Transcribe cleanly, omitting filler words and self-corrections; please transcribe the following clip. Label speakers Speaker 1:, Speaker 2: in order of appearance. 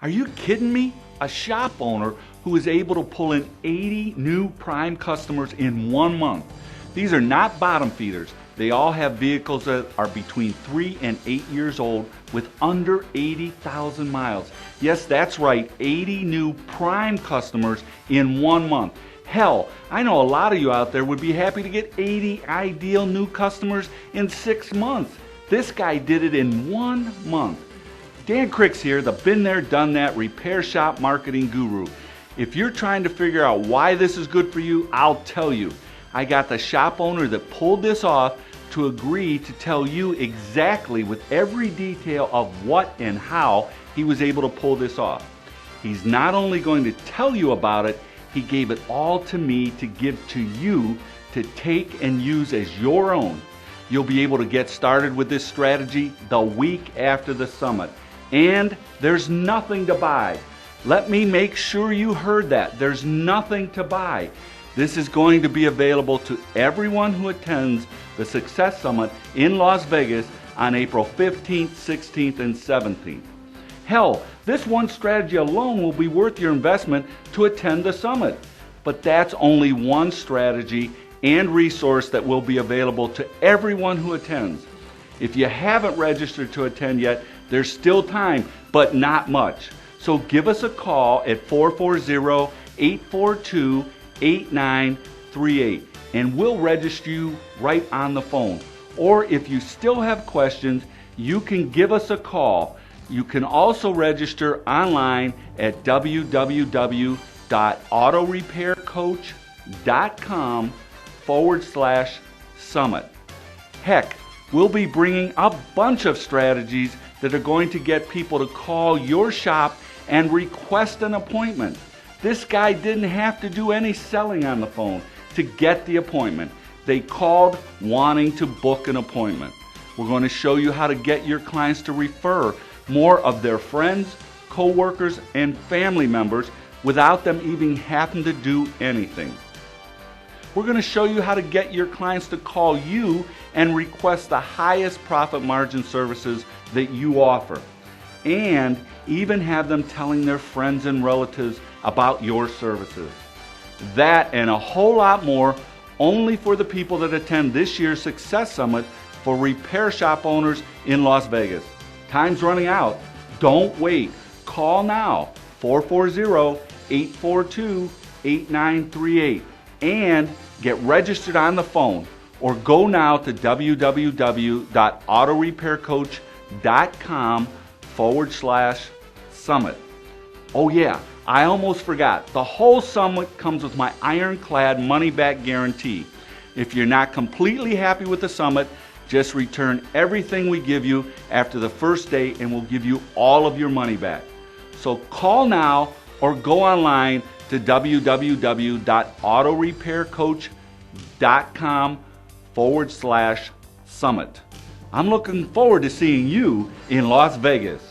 Speaker 1: Are you kidding me? A shop owner who is able to pull in 80 new prime customers in 1 month. These are not bottom feeders. They all have vehicles that are between 3 and 8 years old with under 80,000 miles. Yes, that's right, 80 new prime customers in 1 month. Hell, I know a lot of you out there would be happy to get 80 ideal new customers in 6 months. This guy did it in 1 month. Dan Cricks here, the been there, done that repair shop marketing guru. If you're trying to figure out why this is good for you, I'll tell you. I got the shop owner that pulled this off to agree to tell you exactly with every detail of what and how he was able to pull this off. He's not only going to tell you about it, he gave it all to me to give to you to take and use as your own. You'll be able to get started with this strategy the week after the summit. And there's nothing to buy. Let me make sure you heard that. There's nothing to buy. This is going to be available to everyone who attends the Success Summit in Las Vegas on April 15th, 16th, and 17th. Hell, this one strategy alone will be worth your investment to attend the summit. But that's only one strategy and resource that will be available to everyone who attends. If you haven't registered to attend yet, there's still time, but not much. So give us a call at 440-842-8938 and we'll register you right on the phone. Or if you still have questions, you can give us a call. You can also register online at www.autorepaircoach.com/summit. Heck, we'll be bringing a bunch of strategies that are going to get people to call your shop and request an appointment. This guy didn't have to do any selling on the phone to get the appointment. They called wanting to book an appointment. We're going to show you how to get your clients to refer more of their friends, co-workers, and family members without them even having to do anything. We're going to show you how to get your clients to call you and request the highest profit margin services that you offer, and even have them telling their friends and relatives about your services. That and a whole lot more only for the people that attend this year's Success Summit for repair shop owners in Las Vegas. Time's running out. Don't wait. Call now, 440-842-8938, and get registered on the phone, or go now to www.autorepaircoach.com/summit. Oh yeah, I almost forgot. The whole summit comes with my ironclad money-back guarantee. If you're not completely happy with the summit, just return everything we give you after the first day and we'll give you all of your money back. So call now or go online to www.autorepaircoach.com/summit. I'm looking forward to seeing you in Las Vegas.